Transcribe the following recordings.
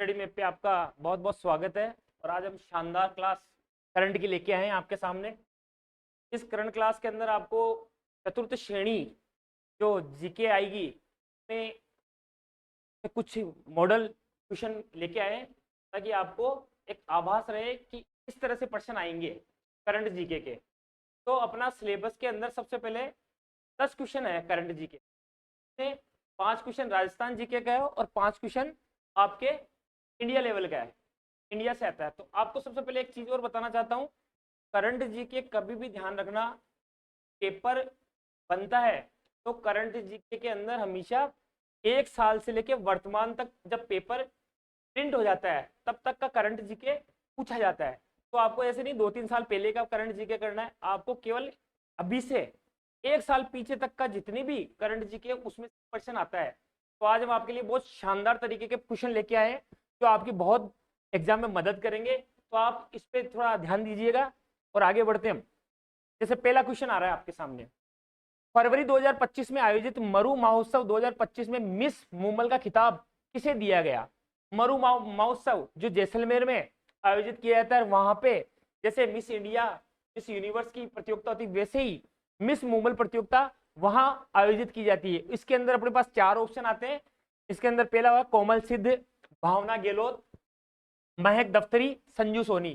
Study में पे आपका बहुत बहुत स्वागत है। और आज हम शानदार क्लास करंट की लेके आए हैं आपके सामने। इस करंट क्लास के अंदर आपको चतुर्थ श्रेणी जो जीके आएगी में कुछ मॉडल क्वेश्चन लेके आए हैं, ताकि आपको एक आभास रहे कि किस तरह से प्रश्न आएंगे करंट जीके के। तो अपना सिलेबस के अंदर सबसे पहले 10 क्वेश्चन है करंट जीके में। 5 क्वेश्चन राजस्थान जीके का है और 5 क्वेश्चन आपके इंडिया लेवल का है, इंडिया से आता है। तो आपको सबसे पहले एक चीज और बताना चाहता हूँ, करंट जीके कभी भी ध्यान रखना, पेपर बनता है तो करंट जीके के अंदर हमेशा 1 साल से लेकर वर्तमान तक जब पेपर प्रिंट हो जाता है तब तक का करंट जीके पूछा जाता है। तो आपको ऐसे नहीं 2-3 साल पहले का करंट जीके करना है, आपको केवल अभी से 1 साल पीछे तक का जितनी भी करंट जीके उसमें क्वेश्चन आता है। तो आज हम आपके लिए बहुत शानदार तरीके के क्वेश्चन लेके आए हैं जो आपकी बहुत एग्जाम में मदद करेंगे। तो आप इस पर थोड़ा ध्यान दीजिएगा और आगे बढ़ते हैं। जैसे पहला क्वेश्चन आ रहा है आपके सामने, फरवरी 2025 में आयोजित मरु महोत्सव 2025 में मिस मूमल का खिताब किसे दिया गया? मरु महोत्सव जो जैसलमेर में आयोजित किया जाता है, वहां पे जैसे मिस इंडिया, मिस यूनिवर्स की प्रतियोगिता होती है, वैसे ही मिस मूमल प्रतियोगिता वहां आयोजित की जाती है। इसके अंदर अपने पास 4 ऑप्शन आते हैं। इसके अंदर पहला हुआ कोमल सिद्ध, भावना गहलोत, महक दफ्तरी, संजू सोनी।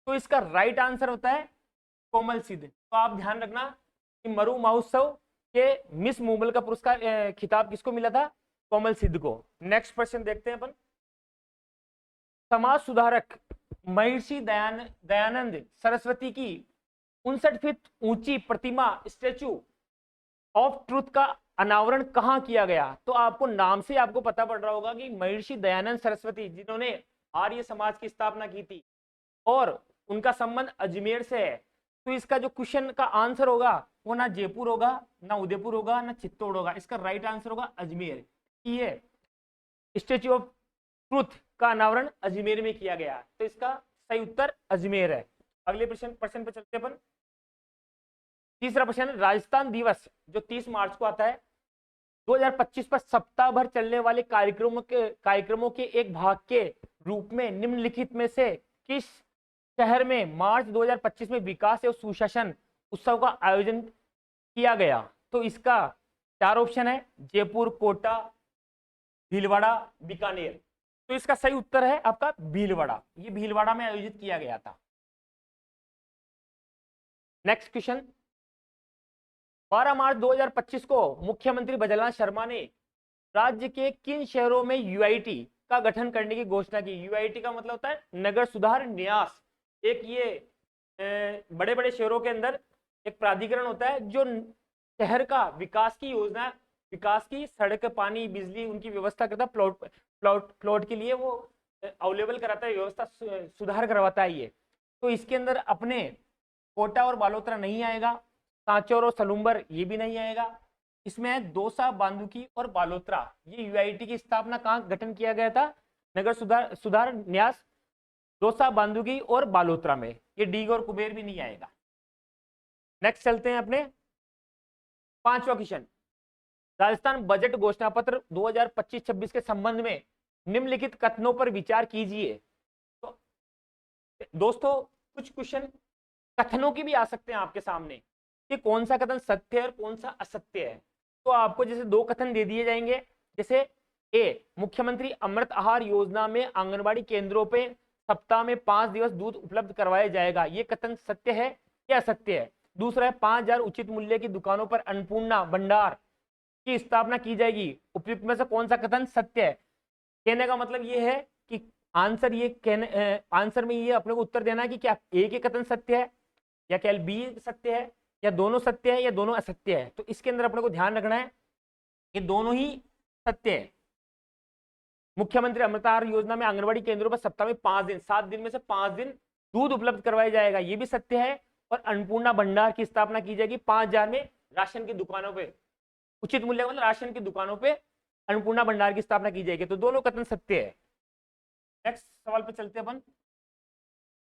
तो इसका राइट आंसर होता है कोमल सिद्ध। तो आप ध्यान रखना कि मरु महोत्सव के मिस मूमल का पुरस्कार खिताब किसको मिला था? कोमल सिद्ध को। नेक्स्ट क्वेश्चन देखते हैं अपन। समाज सुधारक महर्षि दयानंद सरस्वती की 59 फीट ऊंची प्रतिमा स्टैचू ऑफ ट्रुथ का अनावरण कहां किया गया? तो आपको नाम से आपको पता पड़ रहा होगा कि महर्षि दयानंद सरस्वती जिन्होंने आर्य समाज की स्थापना की थी और उनका संबंध अजमेर से है। तो इसका जो क्वेश्चन का आंसर होगा वो ना जयपुर होगा, ना उदयपुर होगा, ना चित्तौड़ होगा। इसका राइट आंसर होगा अजमेर। ये स्टैच्यू ऑफ ट्रुथ का अनावरण अजमेर में किया गया। तो इसका सही उत्तर अजमेर है। अगले प्रश्न पे चलते अपन। तीसरा प्रश्न, राजस्थान दिवस जो 30 मार्च को आता है 2025 पर सप्ताह भर चलने वाले कार्यक्रमों के एक भाग के रूप में निम्नलिखित में से किस शहर में मार्च 2025 में विकास एवं सुशासन उत्सव का आयोजन किया गया? तो इसका 4 ऑप्शन है, जयपुर, कोटा, भीलवाड़ा, बीकानेर। तो इसका सही उत्तर है आपका भीलवाड़ा। ये भीलवाड़ा में आयोजित किया गया था। नेक्स्ट क्वेश्चन, 12 मार्च 2025 को मुख्यमंत्री भजनलाल शर्मा ने राज्य के किन शहरों में यूआईटी का गठन करने की घोषणा की? यूआईटी का मतलब होता है नगर सुधार न्यास। एक ये बड़े बड़े शहरों के अंदर एक प्राधिकरण होता है जो शहर का विकास की योजना, विकास की सड़क, पानी, बिजली उनकी व्यवस्था करता है। प्लॉट के लिए वो अवेलेबल कराता है, व्यवस्था सुधार करवाता है ये। तो इसके अंदर अपने कोटा और बालोतरा नहीं आएगा, सांचौर और सलूम्बर ये भी नहीं आएगा। इसमें है दौसा, बांदुकी और बालोतरा। ये यूआईटी की स्थापना कहाँ गठन किया गया था? नगर सुधार न्यास, दौसा, बांदुकी और बालोतरा में। ये डीग और कुबेर भी नहीं आएगा। नेक्स्ट चलते हैं अपने 5वां क्वेश्चन, राजस्थान बजट घोषणा पत्र 2025-26 के संबंध में निम्नलिखित कथनों पर विचार कीजिए। तो दोस्तों कुछ क्वेश्चन कथनों की भी आ सकते हैं आपके सामने कि कौन सा कथन सत्य है और कौन सा असत्य है। तो आपको जैसे 2 कथन दे दिए जाएंगे। जैसे ए, मुख्यमंत्री अमृत आहार योजना में आंगनबाड़ी केंद्रों पे सप्ताह में 5 दिवस दूध उपलब्ध करवाया जाएगा। ये कथन सत्य है या असत्य है? दूसरा है 5000 उचित मूल्य की दुकानों पर अन्नपूर्णा भंडार की स्थापना की जाएगी। उपयुक्त में से कौन सा कथन सत्य है? कहने का मतलब ये है कि आंसर में ये अपने को उत्तर देना है कि क्या ए के कथन सत्य है या क्या बी सत्य है या दोनों सत्य है या दोनों असत्य है। तो इसके अंदर अपने को ध्यान रखना है कि दोनों ही सत्य है। मुख्यमंत्री अमृताहार योजना में आंगनबाड़ी केंद्रों पर सप्ताह में 5 दिन, 7 दिन में से 5 दिन दूध उपलब्ध करवाया जाएगा, ये भी सत्य है। और अन्नपूर्णा भंडार की स्थापना की जाएगी 5000 में राशन की दुकानों पे, उचित मूल्य मतलब राशन की दुकानों पे अन्नपूर्णा भंडार की स्थापना की जाएगी। तो दोनों कथन सत्य है। नेक्स्ट सवाल पे चलते हैं अपन।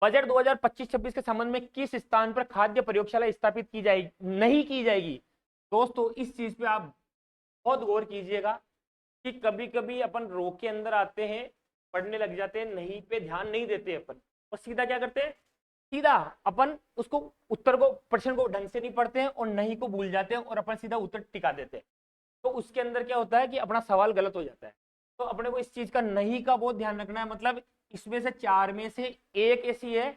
बजट 2025-26 के संबंध में किस स्थान पर खाद्य प्रयोगशाला स्थापित की जाएगी, नहीं की जाएगी? दोस्तों इस चीज पे आप बहुत गौर कीजिएगा कि कभी कभी अपन रो के अंदर आते हैं पढ़ने लग जाते हैं, नहीं पे ध्यान नहीं देते अपन, और सीधा क्या करते हैं, सीधा अपन उसको उत्तर को, प्रश्न को ढंग से नहीं पढ़ते हैं और नहीं को भूल जाते हैं और अपन सीधा उत्तर टिका देते हैं। तो उसके अंदर क्या होता है कि अपना सवाल गलत हो जाता है। तो अपने को इस चीज का नहीं का बहुत ध्यान रखना है। मतलब इसमें से 4 में से एक ऐसी है,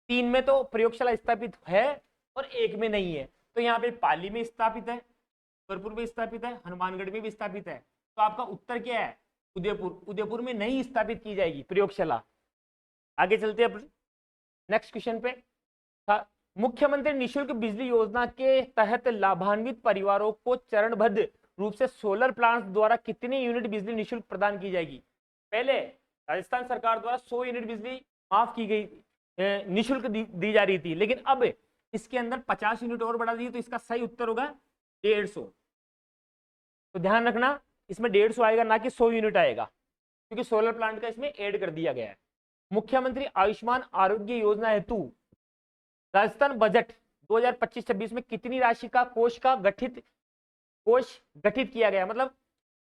3 में तो प्रयोगशाला स्थापित है और एक में नहीं है। तो यहाँ पे पाली में स्थापित है, जबलपुर में स्थापित है, हनुमानगढ़ में भी स्थापित है। तो आपका उत्तर क्या है, उदयपुर। उदयपुर में नहीं स्थापित की जाएगी प्रयोगशाला। आगे चलते हैं नेक्स्ट क्वेश्चन पे। मुख्यमंत्री निशुल्क बिजली योजना के तहत लाभान्वित परिवारों को चरणबद्ध रूप से सोलर प्लांट्स द्वारा कितनी यूनिट बिजली निशुल्क प्रदान की जाएगी। पहले राजस्थान सरकार द्वारा 100 यूनिट बिजली माफ की गई, निशुल्क दी जा रही थी, लेकिन अब इसके अंदर 50 यूनिट और बढ़ा दी। तो इसका सही उत्तर होगा 150। तो ध्यान रखना, इसमें 150 आएगा, ना कि 100 यूनिट आएगा, क्योंकि सोलर प्लांट का इसमें ऐड कर दिया गया है। मुख्यमंत्री आयुष्मान आरोग्य योजना हेतु राजस्थान बजट 2025-26 में कितनी राशि का कोष गठित किया गया। मतलब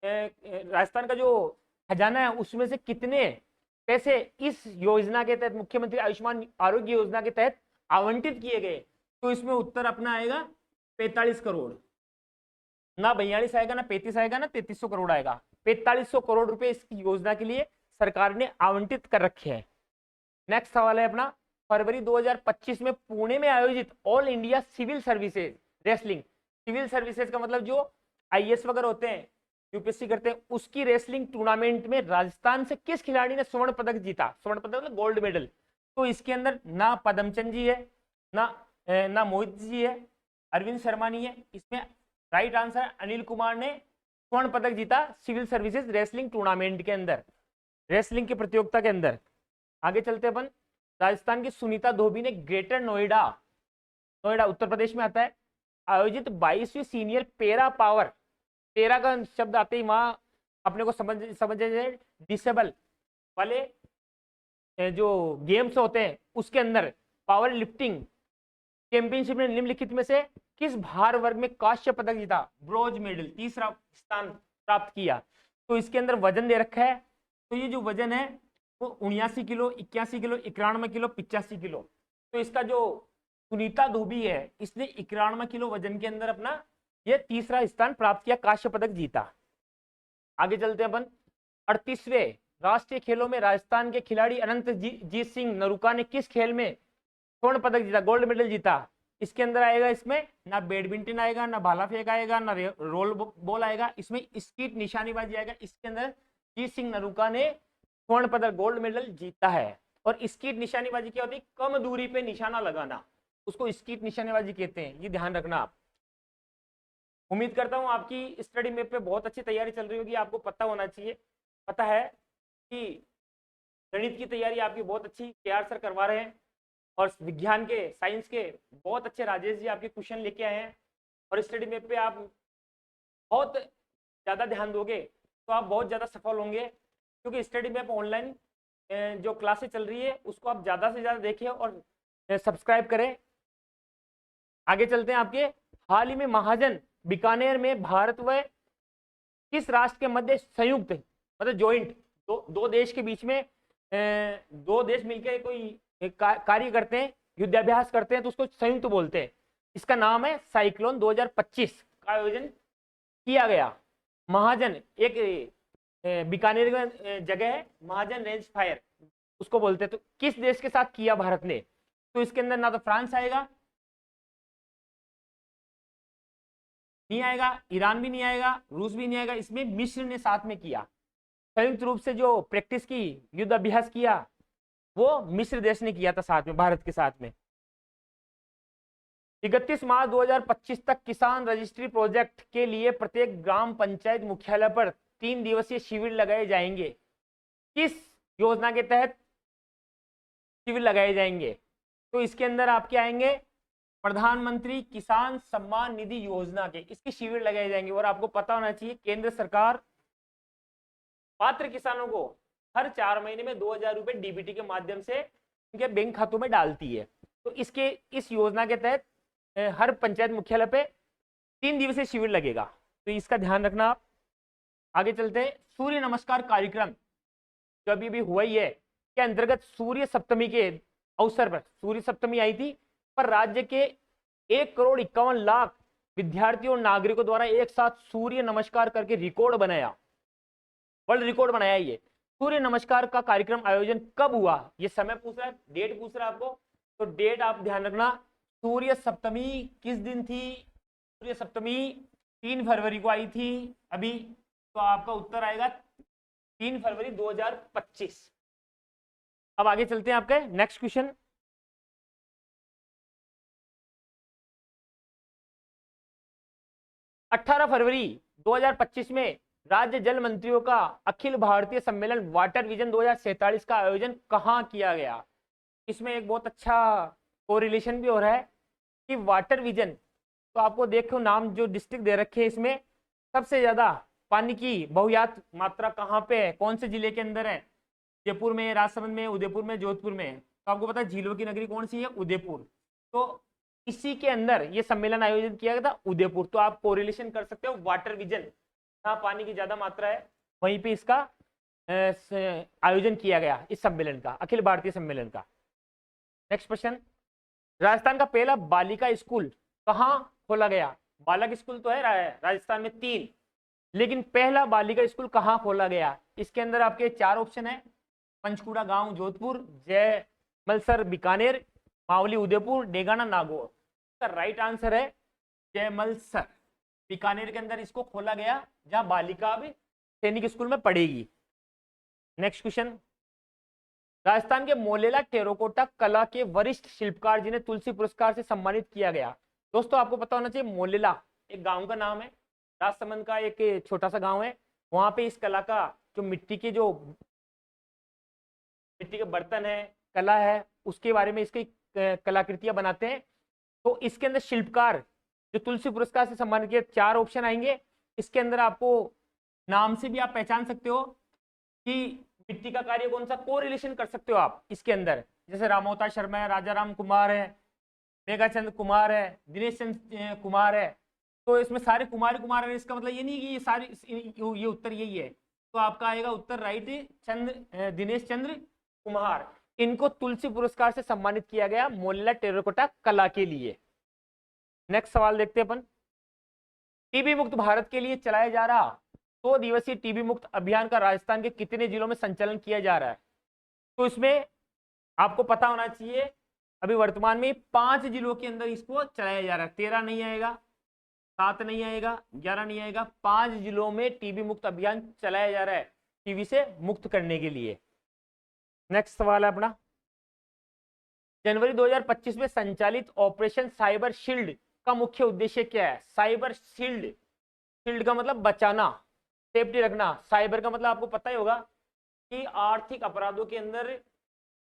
राजस्थान का जो खजाना है उसमें से कितने पैसे इस योजना के तहत, मुख्यमंत्री आयुष्मान आरोग्य योजना के तहत आवंटित किए गए। तो इसमें उत्तर अपना आएगा 45 करोड़। ना 42 आएगा, ना 35 आएगा, ना 3300 करोड़ आएगा। 4500 करोड़ रुपए इस योजना के लिए सरकार ने आवंटित कर रखे हैं। नेक्स्ट सवाल है अपना, फरवरी 2025 में पुणे में आयोजित all India civil services wrestling, civil services का मतलब जो आईएएस वगैरह होते हैं, यूपीएससी करते हैं, उसकी रेसलिंग टूर्नामेंट में राजस्थान से किस खिलाड़ी ने स्वर्ण पदक जीता। स्वर्ण पदक मतलब गोल्ड मेडल। तो इसके अंदर ना पदमचंद जी है, ना मोहित जी है, अरविंद शर्मा नहीं है। इसमें राइट आंसर अनिल कुमार ने स्वर्ण पदक जीता सिविल सर्विसेज रेसलिंग टूर्नामेंट के अंदर, रेसलिंग की प्रतियोगिता के अंदर। आगे चलते अपन, राजस्थान की सुनीता धोबी ने ग्रेटर नोएडा उत्तर प्रदेश में आता है, आयोजित 22वीं सीनियर पेरा पावर, पेरा का शब्द आते ही वहां अपने को समझ डिसेबल वाले जो गेम्स होते हैं उसके अंदर पावर लिफ्टिंग चैंपियनशिप में निम्नलिखित में से किस भार वर्ग में कांस्य पदक जीता, ब्रोंज मेडल, तीसरा स्थान प्राप्त किया। तो इसके अंदर वजन दे रखा है। तो ये जो वजन है वो 79 किलो, 81 किलो, 91 किलो, 85 किलो। तो इसका जो सुनीता धोबी है इसने 91 किलो वजन के अंदर अपना ये तीसरा स्थान प्राप्त किया, कांस्य पदक जीता। आगे चलते हैं अपन, 38वें राष्ट्रीय खेलों में राजस्थान के खिलाड़ी अनंत जीत सिंह नरूका ने किस खेल में स्वर्ण पदक जीता, गोल्ड मेडल जीता। इसके अंदर आएगा, इसमें ना बैडमिंटन आएगा, ना भाला फेंक आएगा, ना रोल बॉल आएगा, इसमें स्कीट निशानेबाजी आएगा। इसके अंदर जीत सिंह नरूका ने स्वर्ण पदक गोल्ड मेडल जीता है। और स्कीट निशानेबाजी क्या होती है, कम दूरी पे निशाना लगाना, उसको स्कीट निशानेबाजी कहते हैं। ये ध्यान रखना आप। उम्मीद करता हूं आपकी स्टडी मैप पे बहुत अच्छी तैयारी चल रही होगी। आपको पता होना चाहिए, पता है कि गणित की तैयारी आपकी बहुत अच्छी केआर सर करवा रहे हैं, और विज्ञान के, साइंस के बहुत अच्छे राजेश जी आपके क्वेश्चन लेके आए हैं। और स्टडी मैप पे आप बहुत ज़्यादा ध्यान दोगे तो आप बहुत ज़्यादा सफल होंगे, क्योंकि स्टडी मैप ऑनलाइन जो क्लासेस चल रही है उसको आप ज़्यादा से ज़्यादा देखें और सब्सक्राइब करें। आगे चलते हैं आपके, हाल ही में महाजन बीकानेर में भारत व किस राष्ट्र के मध्य संयुक्त, मतलब ज्वाइंट, दो देश के बीच में, दो देश मिलकर कोई कार्य करते हैं, युद्धाभ्यास करते हैं, तो उसको संयुक्त बोलते हैं। इसका नाम है साइक्लोन 2025 का आयोजन किया गया। महाजन एक बीकानेर में जगह है, महाजन रेंज फायर उसको बोलते हैं। तो किस देश के साथ किया भारत ने, तो इसके अंदर ना तो फ्रांस आएगा, नहीं आएगा, ईरान भी नहीं आएगा, रूस भी नहीं आएगा, इसमें मिस्र ने साथ में किया। संयुक्त रूप से जो प्रैक्टिस की, युद्ध अभ्यास किया, वो मिस्र देश ने किया था साथ में, भारत के साथ में। 31 मार्च 2025 तक किसान रजिस्ट्री प्रोजेक्ट के लिए प्रत्येक ग्राम पंचायत मुख्यालय पर 3 दिवसीय शिविर लगाए जाएंगे। किस योजना के तहत शिविर लगाए जाएंगे, तो इसके अंदर आपके आएंगे प्रधानमंत्री किसान सम्मान निधि योजना के, इसके शिविर लगाए जाएंगे। और आपको पता होना चाहिए केंद्र सरकार पात्र किसानों को हर 4 महीने में 2000 रुपए डीबीटी के माध्यम से उनके बैंक खातों में डालती है। तो इस योजना के तहत हर पंचायत मुख्यालय पे 3 दिवसीय शिविर लगेगा, तो इसका ध्यान रखना आप। आगे चलते हैं, सूर्य नमस्कार कार्यक्रम जो अभी भी हुआ ही है, के अंतर्गत सूर्य सप्तमी के अवसर पर सूर्य सप्तमी आई थी, पर राज्य के 1,51,00,000 विद्यार्थियों और नागरिकों द्वारा एक साथ सूर्य नमस्कार करके रिकॉर्ड बनाया, वर्ल्ड रिकॉर्ड बनाया। ये सूर्य नमस्कार का कार्यक्रम आयोजन कब हुआ, ये समय पूछ रहा है, डेट पूछ रहा है आपको, तो डेट आप ध्यान रखना। सूर्य सप्तमी किस दिन थी? सूर्य सप्तमी 3 फरवरी को आई थी अभी, तो आपका उत्तर आएगा 3 फरवरी 2025। अब आगे चलते हैं आपके नेक्स्ट क्वेश्चन। अठारह फरवरी 2025 में राज्य जल मंत्रियों का अखिल भारतीय सम्मेलन वाटर विजन 2047 का आयोजन कहां किया गया? इसमें एक बहुत अच्छा कोरिलेशन भी हो रहा है कि वाटर विजन, तो आपको देखो नाम जो डिस्ट्रिक्ट दे रखे हैं इसमें सबसे ज्यादा पानी की बहुयात मात्रा कहाँ पे है, कौन से जिले के अंदर है? जयपुर में, राजसमंद में, उदयपुर में, जोधपुर में। तो आपको पता है झीलों की नगरी कौन सी है? उदयपुर। तो इसी के अंदर ये सम्मेलन आयोजित किया गया था, उदयपुर। तो आप कोरिलेशन कर सकते हो, वाटर विजन जहाँ पानी की ज्यादा मात्रा है वहीं पे इसका आयोजन किया गया, इस सम्मेलन का, अखिल भारतीय सम्मेलन का। नेक्स्ट क्वेश्चन, राजस्थान का पहला बालिका स्कूल कहाँ खोला गया? बालक स्कूल तो है राजस्थान में 3, लेकिन पहला बालिका स्कूल कहाँ खोला गया? इसके अंदर आपके 4 ऑप्शन है, पंचकुड़ा गांव जोधपुर, जयमलसर बीकानेर, मावली उदयपुर, डेगाना नागौर। इसका राइट आंसर है जयमलसर बीकानेर के अंदर इसको खोला गया, जहां बालिका अब सैनिक स्कूल में पढ़ेगी। नेक्स्ट क्वेश्चन, राजस्थान के मोलेला टेराकोटा कला के वरिष्ठ शिल्पकार जिन्हें तुलसी पुरस्कार से सम्मानित किया गया। दोस्तों आपको पता होना चाहिए, मोलेला एक गांव का नाम है, राजसमंद का एक छोटा सा गांव है। वहां पे इस कला का जो मिट्टी के बर्तन है, कला है, उसके बारे में इसकी कलाकृतियां बनाते हैं। तो इसके अंदर शिल्पकार जो तुलसी पुरस्कार से सम्मानित किए, 4 ऑप्शन आएंगे। इसके अंदर आपको नाम से भी आप पहचान सकते हो कि मिट्टी का कार्य कौन सा, कोरिलेशन कर सकते हो आप इसके अंदर। जैसे रामोता शर्मा है, राजा राम कुमार है, मेघाचंद कुमार है, दिनेश चंद कुमार है। तो इसमें सारे कुमार कुमार है, इसका मतलब ये नहीं कि ये सारी ये उत्तर यही है। तो आपका आएगा उत्तर राइट, दिनेश चंद्र कुमार। इनको तुलसी पुरस्कार से सम्मानित किया गया मोलेला टेराकोटा कला के लिए। नेक्स्ट सवाल देखते हैं अपन, टीबी मुक्त भारत के लिए चलाया जा रहा 2 दिवसीय टीबी मुक्त अभियान का राजस्थान के कितने जिलों में संचालन किया जा रहा है? तो इसमें आपको पता होना चाहिए, अभी वर्तमान में 5 जिलों के अंदर इसको चलाया जा रहा है। 13 नहीं आएगा, 7 नहीं आएगा, 11 नहीं आएगा, 5 जिलों में टीबी मुक्त अभियान चलाया जा रहा है, टीबी से मुक्त करने के लिए। नेक्स्ट सवाल है अपना, जनवरी 2025 में संचालित ऑपरेशन साइबर शील्ड का मुख्य उद्देश्य क्या है? साइबर शील्ड, शील्ड का मतलब बचाना, सेफ्टी रखना। साइबर का मतलब आपको पता ही होगा कि आर्थिक अपराधों के अंदर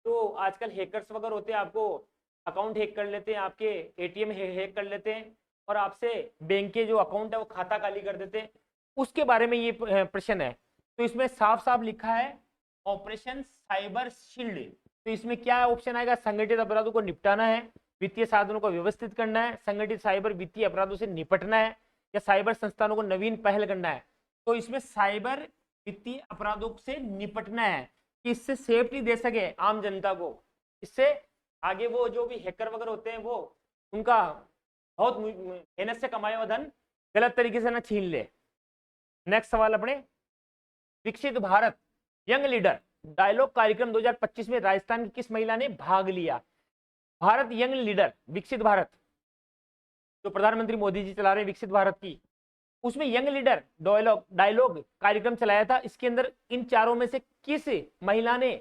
जो आजकल हैकर्स वगैरह होते हैं, आपको अकाउंट हैक कर लेते हैं, आपके एटीएम हैक कर लेते हैं और आपसे बैंक के जो अकाउंट है वो खाता खाली कर देते हैं, उसके बारे में ये प्रश्न है। तो इसमें साफ साफ लिखा है ऑपरेशन साइबर शील्ड। तो इसमें क्या ऑप्शन आएगा? संगठित अपराधों को निपटाना है, वित्तीय साधनों को व्यवस्थित करना है, संगठित साइबर वित्तीय अपराधों से निपटना है, या साइबर संस्थानों को नवीन पहल करना है। तो इसमें साइबर वित्तीय अपराधों से निपटना है कि इससे सेफ्टी दे सके आम जनता को, इससे आगे वो जो भी हैकर वगैरह होते हैं वो उनका बहुत मेहनत से कमाया हुआ धन गलत तरीके से ना छीन ले। नेक्स्ट सवाल अपने, विकसित भारत यंग लीडर डायलॉग कार्यक्रम 2025 में राजस्थान की किस महिला ने भाग लिया? भारत यंग लीडर, विकसित भारत जो प्रधानमंत्री मोदी जी चला रहे हैं, विकसित भारत की, उसमें यंग लीडर डायलॉग कार्यक्रम चलाया था। इसके अंदर इन चारों में से किस महिला ने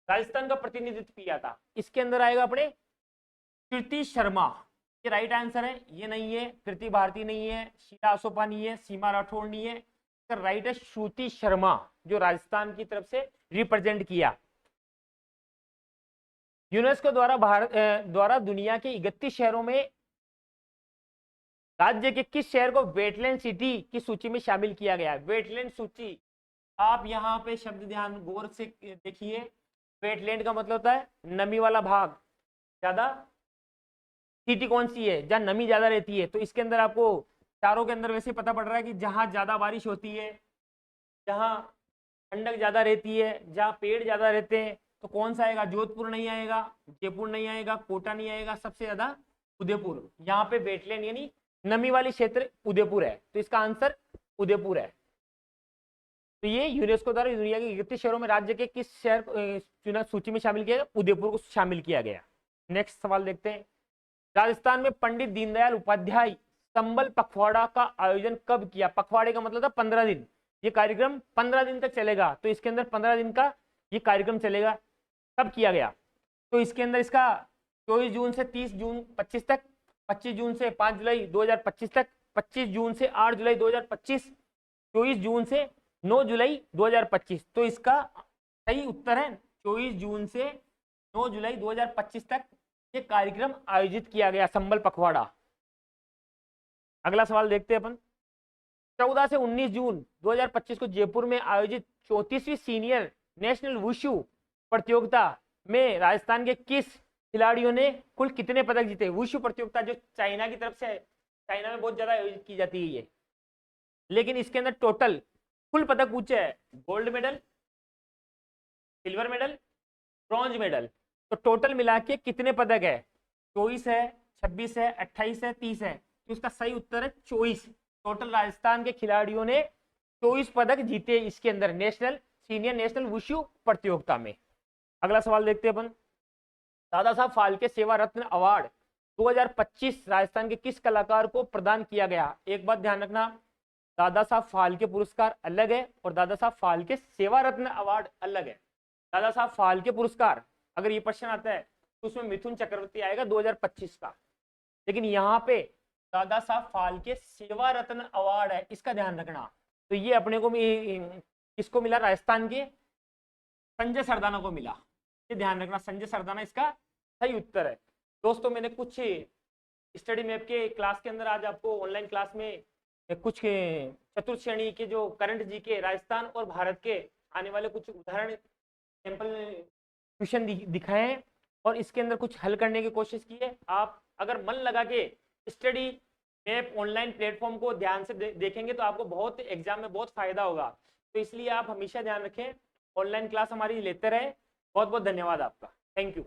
राजस्थान का प्रतिनिधित्व किया था? इसके अंदर आएगा अपने कीर्ति शर्मा, ये राइट आंसर है। ये नहीं है, कृति भारती नहीं है, शीला असोपा नहीं है, सीमा राठौड़ नहीं है, इसका राइट है श्रुति शर्मा, जो राजस्थान की तरफ से रिप्रेजेंट किया। यूनेस्को द्वारा दुनिया के 31 शहरों में राज्य के किस शहर को वेटलैंड सिटी की सूची में शामिल किया गया है? वेटलैंड सूची, आप यहाँ पे शब्द ध्यान गौर से देखिए, वेटलैंड का मतलब होता है नमी वाला भाग, ज्यादा। सिटी कौन सी है? जहाँ नमी ज्यादा रहती है। तो इसके अंदर आपको चारों के अंदर वैसे पता पड़ रहा है कि जहां ज्यादा बारिश होती है, जहां ठंडक ज्यादा रहती है, जहाँ पेड़ ज्यादा रहते हैं, तो कौन सा आएगा? जोधपुर नहीं आएगा, जयपुर नहीं आएगा, कोटा नहीं आएगा, सबसे ज्यादा उदयपुर। यहाँ पे वेटलैंड यानी नमी वाली क्षेत्र उदयपुर है, तो इसका आंसर उदयपुर है। तो ये यूनेस्को द्वारा दुनिया के 31 शहरों में राज्य के किस शहर चुनाव सूची में शामिल किया गया? उदयपुर को शामिल किया गया। नेक्स्ट सवाल देखते हैं, राजस्थान में पंडित दीनदयाल उपाध्याय संबल पखवाड़ा का आयोजन कब किया? पखवाड़े का मतलब था 15 दिन। ये कार्यक्रम 15 दिन तक चलेगा, तो इसके अंदर 15 दिन का ये कार्यक्रम चलेगा। कब किया गया? तो इसके अंदर इसका 24 जून से 30 जून 25 तक, 25 जून से 5 जुलाई 2025 तक, 25 जून से 8 जुलाई 2025, 24 जून से 9 जुलाई 2025। तो इसका सही उत्तर है 24 जून से 9 जुलाई 2025 तक ये कार्यक्रम आयोजित किया गया, संबल पखवाड़ा। अगला सवाल देखते हैं अपन, 14 से 19 जून 2025 को जयपुर में आयोजित 34वीं सीनियर नेशनल वुशु प्रतियोगिता में राजस्थान के किस खिलाड़ियों ने कुल कितने पदक जीते? वुशु प्रतियोगिता जो चाइना की तरफ से, चाइना में बहुत ज्यादा आयोजित की जाती है ये, लेकिन इसके अंदर टोटल कुल पदक पूछे है, gold medal, silver medal, bronze medal, तो टोटल मिला के कितने पदक है? 24 है, 26 है, 28 है, 30 है। तो इसका सही उत्तर है 24। टोटल राजस्थान के खिलाड़ियों ने 24 पदक जीते इसके अंदर नेशनल सीनियर नेशनल वुशु प्रतियोगिता में। अगला सवाल देखते हैं अपन, दादा साहब फाल्के सेवा रत्न अवार्ड 2025 राजस्थान के किस कलाकार को प्रदान किया गया? एक बात ध्यान रखना, दादा साहब फाल्के पुरस्कार अलग है और दादा साहब फाल्के सेवा रत्न अवार्ड अलग है। दादा साहब फाल्के पुरस्कार अगर ये क्वेश्चन आता है तो उसमें मिथुन चक्रवर्ती आएगा 2025 का, लेकिन यहाँ पे दादा साहब फाल्के सेवा रत्न अवार्ड है, इसका ध्यान रखना। तो ये अपने को किसको मिला? राजस्थान के संजय सरदाना को मिला, ये ध्यान रखना, संजय सरदाना इसका सही उत्तर है। दोस्तों मैंने कुछ स्टडी मैप के क्लास के अंदर आज आपको ऑनलाइन क्लास में कुछ चतुर्थ श्रेणी के जो करंट जीके राजस्थान और भारत के आने वाले कुछ उदाहरण सैंपल क्वेश्चन दिखाए हैं और इसके अंदर कुछ हल करने की कोशिश की है। आप अगर मन लगा के स्टडी मैप ऑनलाइन प्लेटफॉर्म को ध्यान से देखेंगे तो आपको बहुत एग्जाम में बहुत फायदा होगा। तो इसलिए आप हमेशा ध्यान रखें, ऑनलाइन क्लास हमारी लेते रहे। बहुत बहुत धन्यवाद आपका, थैंक यू।